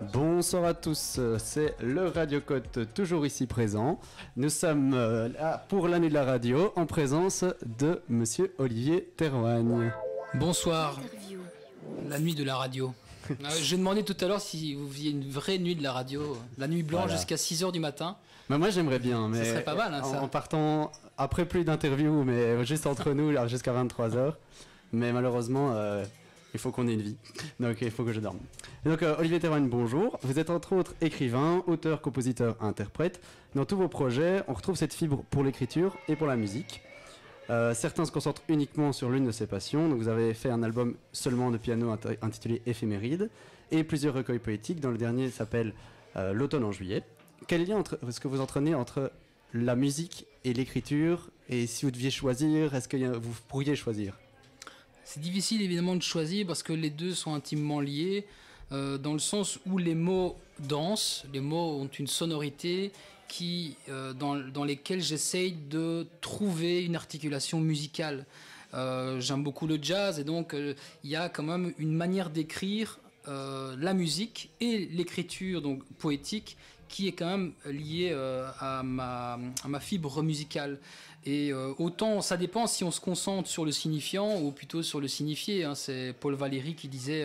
Bonsoir à tous, c'est le Radio Côte, toujours ici présent. Nous sommes là pour la nuit de la radio en présence de Monsieur Olivier Théroigne. Bonsoir, la nuit de la radio. J'ai demandé tout à l'heure si vous faisiez une vraie nuit de la radio, la nuit blanche jusqu'à 6h du matin. Mais moi j'aimerais bien, mais ça serait pas mal, hein, ça. En partant après plus d'interviews, mais juste entre nous là, jusqu'à 23h. Mais malheureusement, il faut qu'on ait une vie, donc il faut que je dorme. Et donc Olivier Théroigne, bonjour. Vous êtes entre autres écrivain, auteur, compositeur, interprète. Dans tous vos projets, on retrouve cette fibre pour l'écriture et pour la musique. Certains se concentrent uniquement sur l'une de ces passions. Donc vous avez fait un album seulement de piano intitulé Éphéméride et plusieurs recueils poétiques, dont le dernier s'appelle L'automne en juillet. Quel lien est-ce que vous entraînez entre la musique et l'écriture? Et si vous deviez choisir, est-ce que vous pourriez choisir? C'est difficile évidemment de choisir parce que les deux sont intimement liés, dans le sens où les mots dansent, les mots ont une sonorité dans lesquelles j'essaye de trouver une articulation musicale. J'aime beaucoup le jazz et donc il y a quand même une manière d'écrire la musique et l'écriture donc poétique qui est quand même liée à ma fibre musicale. Et autant ça dépend si on se concentre sur le signifiant ou plutôt sur le signifié, hein. C'est Paul Valéry qui disait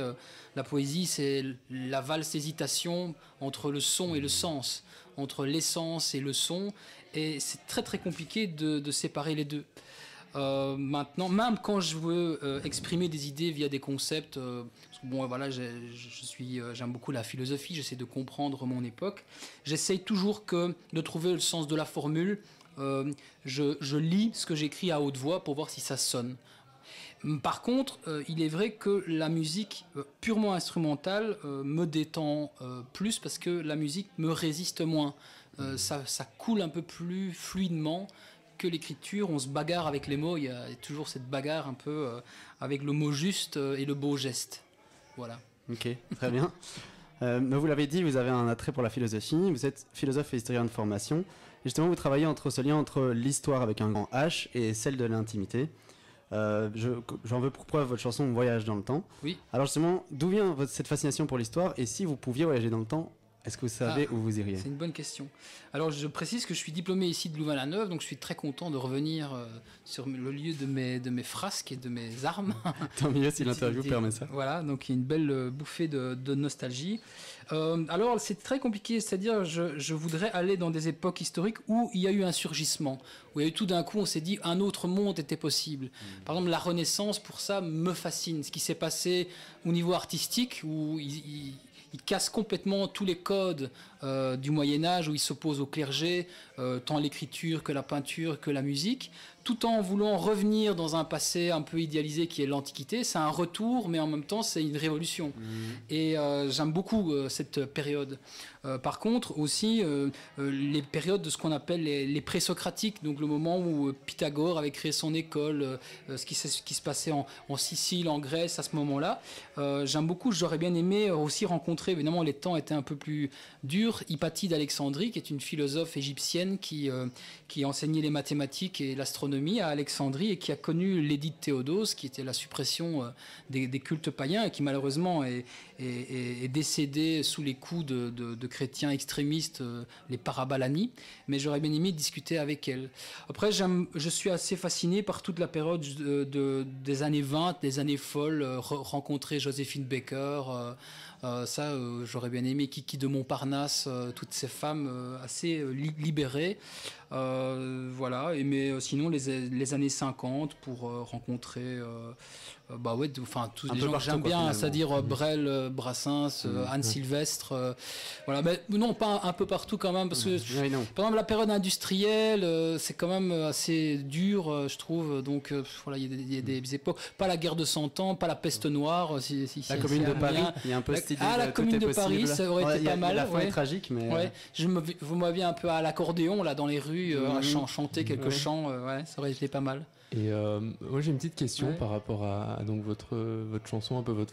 la poésie c'est la valse hésitation entre le son et le sens, entre l'essence et le son, et c'est très très compliqué de séparer les deux. Maintenant, même quand je veux exprimer des idées via des concepts, parce que bon, voilà, j'aime beaucoup la philosophie, j'essaie de comprendre mon époque. J'essaie toujours de trouver le sens de la formule. Je lis ce que j'écris à haute voix pour voir si ça sonne. Par contre, il est vrai que la musique purement instrumentale me détend plus parce que la musique me résiste moins. Ça coule un peu plus fluidement que l'écriture. On se bagarre avec les mots, il y a toujours cette bagarre un peu avec le mot juste et le beau geste. Voilà. Ok, très bien. Mais vous l'avez dit, vous avez un attrait pour la philosophie, vous êtes philosophe et historien de formation, et justement vous travaillez entre ce lien entre l'histoire avec un grand H et celle de l'intimité. J'en veux pour preuve votre chanson Voyage dans le temps. Oui. Alors justement, d'où vient cette fascination pour l'histoire, et si vous pouviez voyager dans le temps, est-ce que vous savez où vous iriez? C'est une bonne question. Alors je précise que je suis diplômé ici de Louvain-la-Neuve, donc je suis très content de revenir sur le lieu de mes frasques et de mes armes. Tant mieux si l'interview permet ça. Voilà, donc il y a une belle bouffée de nostalgie. Alors c'est très compliqué, c'est-à-dire je voudrais aller dans des époques historiques où il y a eu un surgissement, où il y a eu tout d'un coup on s'est dit un autre monde était possible. Par exemple la Renaissance, pour ça, me fascine. Ce qui s'est passé au niveau artistique, où il casse complètement tous les codes du Moyen-Âge, où il s'oppose au clergé, tant l'écriture que la peinture que la musique, tout en voulant revenir dans un passé un peu idéalisé qui est l'Antiquité. C'est un retour, mais en même temps c'est une révolution. Et j'aime beaucoup cette période. Par contre aussi les périodes de ce qu'on appelle les présocratiques, donc le moment où Pythagore avait créé son école, ce qui se passait en Sicile, en Grèce à ce moment-là. J'aime beaucoup, j'aurais bien aimé aussi rencontrer, évidemment les temps étaient un peu plus durs, Hypatie d'Alexandrie, qui est une philosophe égyptienne qui enseignait les mathématiques et l'astronomie à Alexandrie et qui a connu l'édit de Théodose, qui était la suppression des cultes païens et qui malheureusement est décédé sous les coups de chrétiens extrémistes, les Parabalani. Mais j'aurais bien aimé discuter avec elle. Après, je suis assez fasciné par toute la période des années 20, des années folles, rencontrer Joséphine Baker, j'aurais bien aimé Kiki de Montparnasse, toutes ces femmes assez libérées. Voilà, mais sinon les années 50 pour rencontrer tous les gens que j'aime bien, c'est-à-dire Brel, Brassens, Anne Sylvestre, voilà, mais non, pas un peu partout quand même, parce que par exemple la période industrielle, c'est quand même assez dur, je trouve, donc voilà, il y a des époques, pas la guerre de 100 ans, pas la peste noire, la Commune de Paris, il y a un peu cette idée la Commune de Paris, ça aurait été pas mal. La fin est tragique, mais vous m'aviez un peu à l'accordéon là dans les rues, à chanter quelques chants, ça aurait été pas mal. Et moi j'ai une petite question par rapport à donc votre chanson, un peu le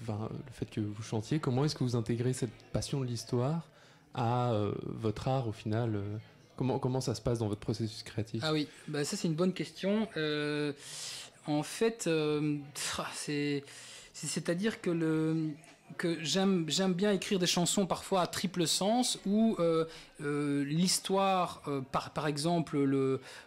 fait que vous chantiez. Comment est-ce que vous intégrez cette passion de l'histoire à votre art au final? Comment ça se passe dans votre processus créatif? Ah oui, ça c'est une bonne question. En fait, c'est-à-dire que que j'aime bien écrire des chansons parfois à triple sens où l'histoire, par exemple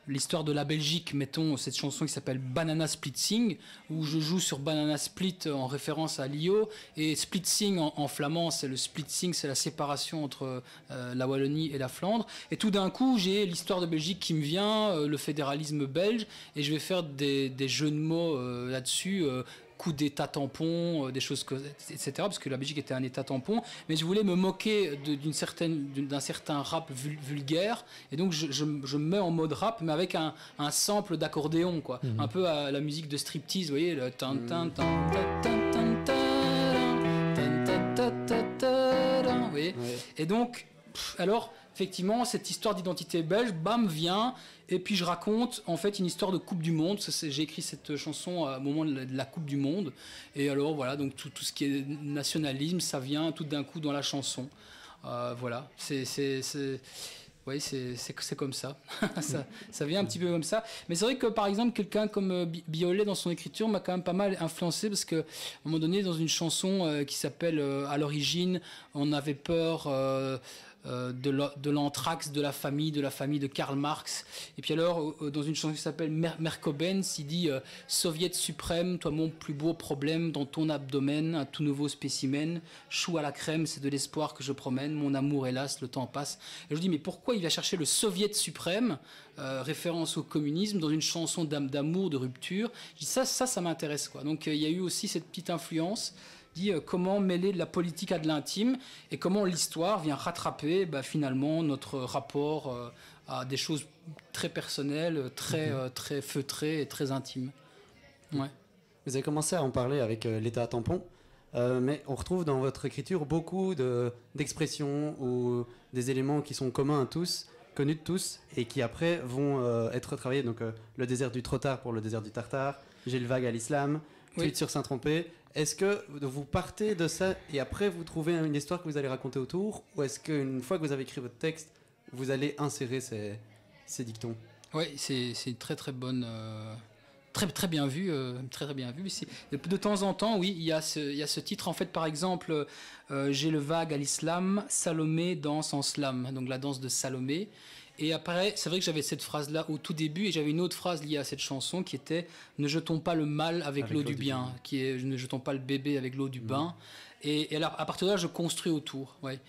l'histoire de la Belgique, mettons cette chanson qui s'appelle Banana Splitsing, où je joue sur Banana Split en référence à Lio, et Splitsing en flamand, c'est le Splitsing, c'est la séparation entre la Wallonie et la Flandre, et tout d'un coup j'ai l'histoire de Belgique qui me vient, le fédéralisme belge, et je vais faire des jeux de mots là-dessus, coup d'état tampon, des choses, etc. Parce que la Belgique était un état tampon. Mais je voulais me moquer d'un certain rap vulgaire. Et donc je me mets en mode rap, mais avec un sample d'accordéon, quoi. Un peu à la musique de striptease, vous voyez, le tan tan tan tan tan tan tan. Vous voyez. Et donc, alors, effectivement, cette histoire d'identité belge, bam, vient. Et puis je raconte en fait une histoire de Coupe du Monde. J'ai écrit cette chanson au moment de la Coupe du Monde. Et alors voilà, donc tout ce qui est nationalisme, ça vient tout d'un coup dans la chanson. Voilà, c'est comme ça. ça vient un petit peu comme ça. Mais c'est vrai que par exemple, quelqu'un comme Biolay dans son écriture m'a quand même pas mal influencé parce qu'à un moment donné, dans une chanson qui s'appelle À l'origine, on avait peur de l'anthrax de la famille de Karl Marx. Et puis alors, dans une chanson qui s'appelle Merkobens, il dit Soviet suprême, toi mon plus beau problème, dans ton abdomen, un tout nouveau spécimen, chou à la crème, c'est de l'espoir que je promène, mon amour hélas, le temps passe. Et je me dis, mais pourquoi il va chercher le Soviet suprême, référence au communisme, dans une chanson d'amour, de rupture? Je dis, ça m'intéresse, quoi. Donc il y a eu aussi cette petite influence, dit comment mêler de la politique à de l'intime et comment l'histoire vient rattraper finalement notre rapport à des choses très personnelles, très feutrées et très intimes. Ouais. Vous avez commencé à en parler avec l'état tampon, mais on retrouve dans votre écriture beaucoup d'expressions ou des éléments qui sont communs à tous, connus de tous, et qui après vont être retravaillés. Donc le désert du Trottard pour le désert du Tartare, j'ai le vague à l'islam, tweet sur Saint-Tropez. Est-ce que vous partez de ça et après vous trouvez une histoire que vous allez raconter autour, ou est-ce qu'une fois que vous avez écrit votre texte, vous allez insérer ces dictons? Oui, c'est une très bonne, très bien vu, très bien vu. De temps en temps, oui, il y a ce titre. En fait, par exemple, j'ai le vague à l'islam, Salomé danse en slam, donc la danse de Salomé. Et après, c'est vrai que j'avais cette phrase-là au tout début, et j'avais une autre phrase liée à cette chanson qui était « Ne jetons pas le mal avec l'eau du bien », qui est « Ne jetons pas le bébé avec l'eau du bain ». Et alors, à partir de là, je construis autour. Ouais.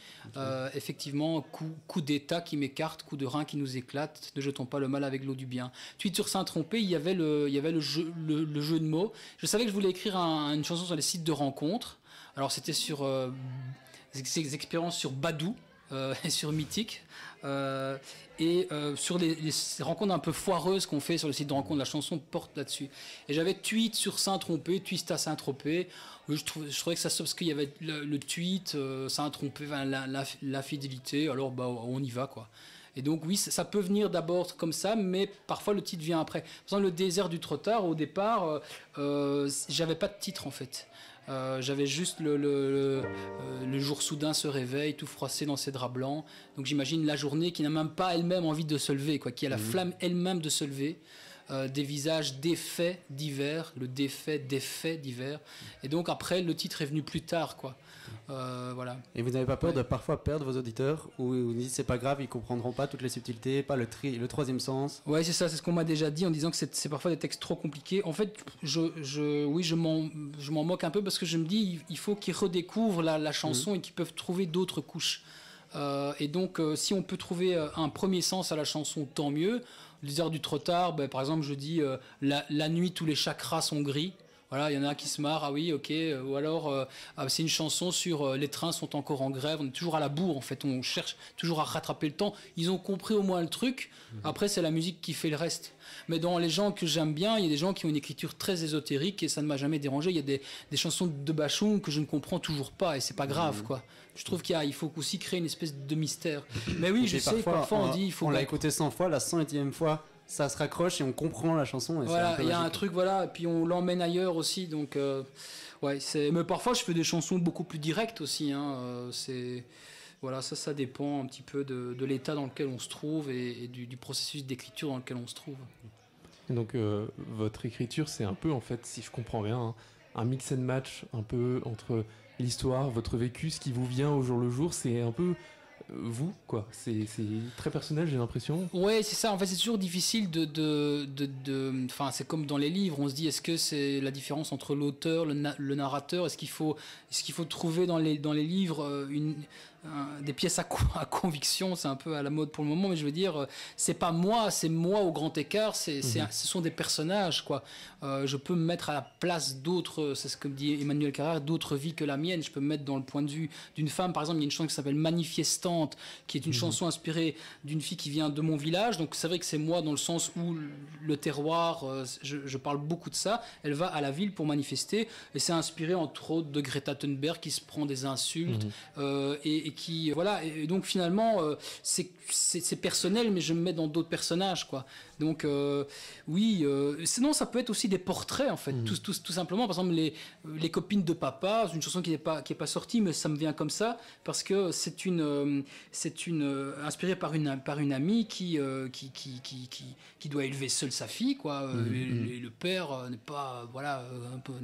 Effectivement, coup d'état qui m'écarte, coup de rein qui nous éclate, ne jetons pas le mal avec l'eau du bien. Tweet sur Saint-Tropez, il y avait le jeu de mots. Je savais que je voulais écrire une chanson sur les sites de rencontres. Alors, c'était sur des expériences sur Badoo et sur Mythique. Sur les rencontres un peu foireuses qu'on fait sur le site de rencontre, la chanson porte là-dessus. Et j'avais tweet sur Saint-Tropez, twist à Saint-Tropez. Je trouvais que ça, parce qu'il y avait le tweet, Saint-Tropez, l'infidélité, alors on y va, quoi. Et donc oui, ça peut venir d'abord comme ça, mais parfois le titre vient après. Par exemple, le désert du Trottard, au départ, j'avais pas de titre en fait. J'avais juste le jour soudain se réveille, tout froissé dans ses draps blancs. Donc j'imagine la journée qui n'a même pas elle-même envie de se lever, quoi, qui a la flamme elle-même de se lever. Des visages défaits d'hiver, le défait des faits d'hiver. Et donc après, le titre est venu plus tard, quoi. Voilà. Et vous n'avez pas peur de parfois perdre vos auditeurs, ou vous dites c'est pas grave, ils comprendront pas toutes les subtilités, pas le troisième sens? Ouais, c'est ça, c'est ce qu'on m'a déjà dit en disant que c'est parfois des textes trop compliqués. En fait, je m'en moque un peu parce que je me dis il faut qu'ils redécouvrent la chanson et qu'ils peuvent trouver d'autres couches. Et donc, si on peut trouver un premier sens à la chanson, tant mieux. Le désert du Trottard, par exemple, je dis la nuit, tous les chakras sont gris. Voilà, il y en a qui se marrent, ah oui, ok. Ou alors, c'est une chanson sur les trains sont encore en grève, on est toujours à la bourre, en fait, on cherche toujours à rattraper le temps. Ils ont compris au moins le truc, après, c'est la musique qui fait le reste. Mais dans les gens que j'aime bien, il y a des gens qui ont une écriture très ésotérique et ça ne m'a jamais dérangé. Il y a des chansons de Bachung que je ne comprends toujours pas et c'est pas grave, quoi. Je trouve qu'il faut aussi créer une espèce de mystère. Mais oui, je sais, parfois on dit il faut... On l'a écouté 100 fois, la 100e fois, ça se raccroche et on comprend la chanson. Et voilà, il y a un truc, voilà, et puis on l'emmène ailleurs aussi, donc... ouais, mais parfois je fais des chansons beaucoup plus directes aussi, hein, voilà, ça dépend un petit peu de l'état dans lequel on se trouve et du processus d'écriture dans lequel on se trouve. Donc votre écriture, c'est un peu, en fait, si je comprends bien, un mix and match un peu entre l'histoire, votre vécu, ce qui vous vient au jour le jour, c'est un peu vous, quoi. C'est très personnel, j'ai l'impression. Ouais, c'est ça. En fait, c'est toujours difficile Enfin, c'est comme dans les livres. On se dit, est-ce que c'est la différence entre l'auteur, le narrateur? Est-ce qu'il faut trouver dans les livres des pièces à conviction? C'est un peu à la mode pour le moment, mais je veux dire, c'est pas moi, c'est moi au grand écart. Ce sont des personnages, quoi. Je peux me mettre à la place d'autres. C'est ce que me dit Emmanuel Carrère, d'autres vies que la mienne. Je peux me mettre dans le point de vue d'une femme. Par exemple, il y a une chanson qui s'appelle Manifestante, qui est une chanson inspirée d'une fille qui vient de mon village. Donc c'est vrai que c'est moi dans le sens où le terroir, je parle beaucoup de ça. Elle va à la ville pour manifester et c'est inspiré entre autres de Greta Thunberg qui se prend des insultes et qui voilà. Et donc finalement c'est personnel, mais je me mets dans d'autres personnages, quoi. Donc oui, sinon ça peut être aussi des portraits en fait, tout simplement. Par exemple les copines de papa, c'est une chanson qui est pas sortie, mais ça me vient comme ça parce que c'est inspiré par une amie qui doit élever seule sa fille, quoi. Et le père n'est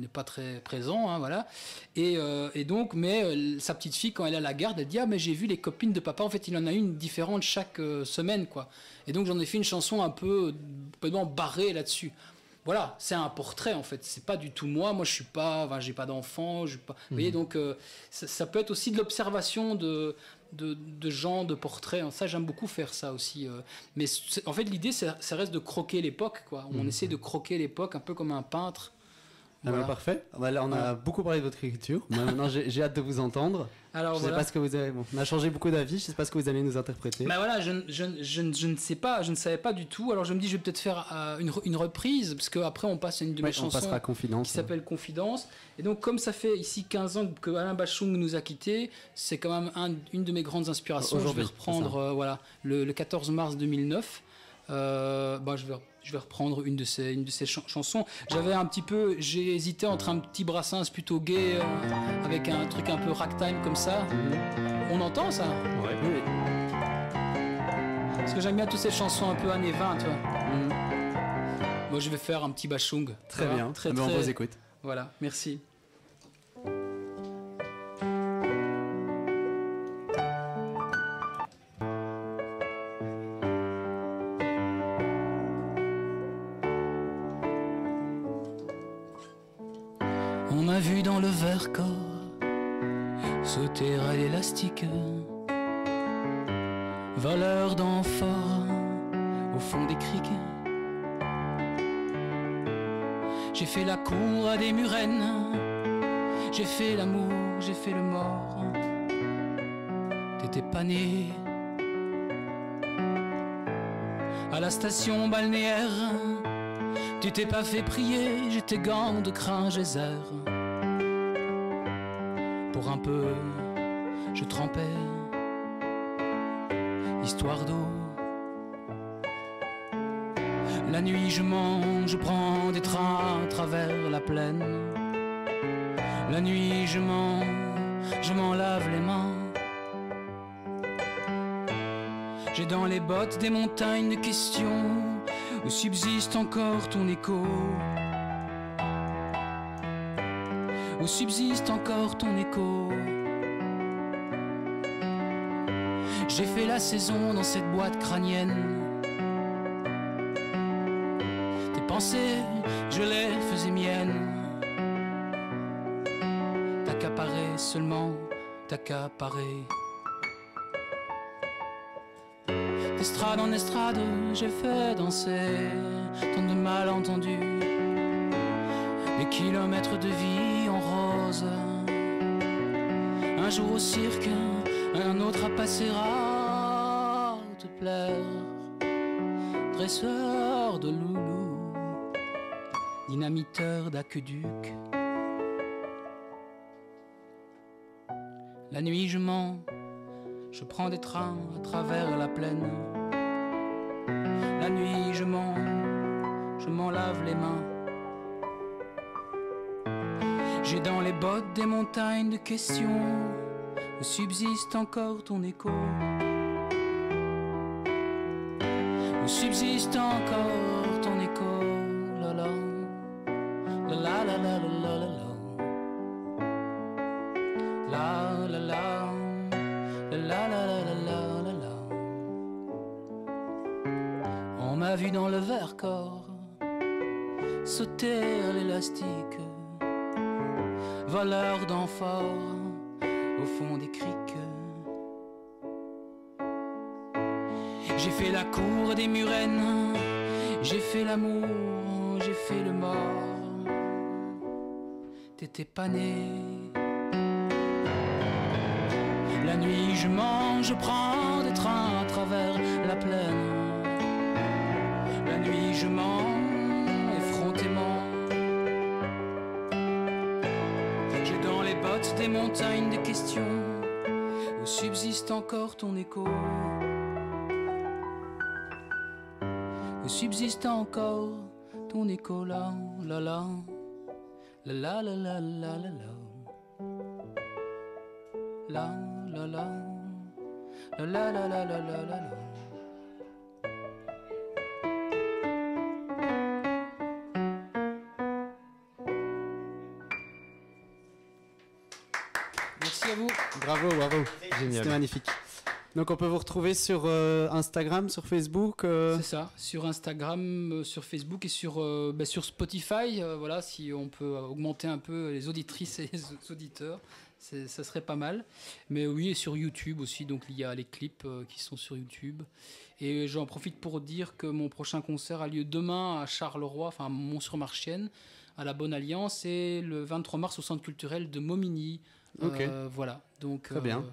pas très présent, hein, voilà. Et donc, mais sa petite fille, quand elle a la garde, elle dit mais j'ai vu les copines de papa. En fait, il en a une différente chaque semaine, quoi. Et donc j'en ai fait une chanson un peu complètement barrée là-dessus. Voilà, c'est un portrait en fait. C'est pas du tout moi. Moi, je suis pas. Enfin, j'ai pas d'enfant. Vous voyez, donc ça peut être aussi de l'observation de gens, de portraits. Ça, j'aime beaucoup faire ça aussi. Mais en fait, l'idée, ça reste de croquer l'époque, quoi. On essaie de croquer l'époque un peu comme un peintre. Voilà. Parfait. Là, on a beaucoup parlé de votre écriture. Maintenant, j'ai hâte de vous entendre. Alors, je sais pas ce que vous avez. Bon, on a changé beaucoup d'avis. Je sais pas ce que vous allez nous interpréter. Bah voilà, je ne sais pas. Je ne savais pas du tout. Alors je me dis, je vais peut-être faire une reprise parce qu'après on passe à une de mes chansons qui s'appelle Confidence. Et donc comme ça fait ici 15 ans que Alain Bachung nous a quittés, c'est quand même une de mes grandes inspirations. Je vais reprendre le 14 mars 2009. Je vais reprendre une de ces chansons. J'ai hésité entre un petit Brassens plutôt gai avec un truc un peu ragtime comme ça. On entend ça? Ouais. Oui. Parce que j'aime bien toutes ces chansons un peu années 20, tu vois. Moi, je vais faire un petit Bachung. Très bien. On vous écoute. Voilà, merci. On m'a vu dans le Vercors sauter à l'élastique, voleur d'amphores au fond des criques. J'ai fait la cour à des murennes, j'ai fait l'amour, j'ai fait le mort. T'étais pas né à la station balnéaire. Tu t'es pas fait prier, j'étais gant de crin geyser. Pour un peu, je trempais, histoire d'eau. La nuit je mange, je prends des trains à travers la plaine. La nuit je m'en lave les mains. J'ai dans les bottes des montagnes de questions où subsiste encore ton écho. Où subsiste encore ton écho. J'ai fait la saison dans cette boîte crânienne. Tes pensées, je les faisais miennes. T'accaparer seulement, t'accaparer. D'estrade en estrade, j'ai fait danser tant de malentendus. Des kilomètres de vie en rose. Un jour au cirque, un autre à passer à te plaire. Dresseur de loulou, dynamiteur d'aqueduc. La nuit je mens, je prends des trains à travers la plaine. La nuit je mens, je m'en lave les mains. J'ai dans les bottes des montagnes de questions où subsiste encore ton écho. Où subsiste encore ton écho. La la la la la la la la la. l'a vu dans le Vercors sauter à l'élastique, voleur d'amphores au fond des criques. J'ai fait la cour des Murennes, j'ai fait l'amour, j'ai fait le mort. T'étais pas né. La nuit je mange, je prends des trains à travers la plaine. La nuit je mens effrontément. J'ai dans les bottes des montagnes de questions où subsiste encore ton écho. Où subsiste encore ton écho là, la la, la la la la la la la, la la la, la la la la la la la. Merci à vous. Bravo, bravo. Génial. C'était magnifique. Donc on peut vous retrouver sur Instagram, sur Facebook C'est ça, sur Instagram, sur Facebook et sur Spotify. Voilà, si on peut augmenter un peu les auditrices et les auditeurs, ça serait pas mal. Mais oui, et sur YouTube aussi, donc il y a les clips qui sont sur YouTube. Et j'en profite pour dire que mon prochain concert a lieu demain à Charleroi, enfin à Mont-sur-Marchienne, à la Bonne Alliance, et le 23 mars au Centre culturel de Momigny. Ok. Voilà, donc... Très bien.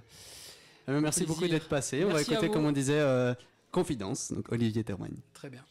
Merci plaisir. beaucoup d'être passé. On va Merci à écouter, vous. comme on disait, Confidence, donc Olivier Termoigne. Très bien.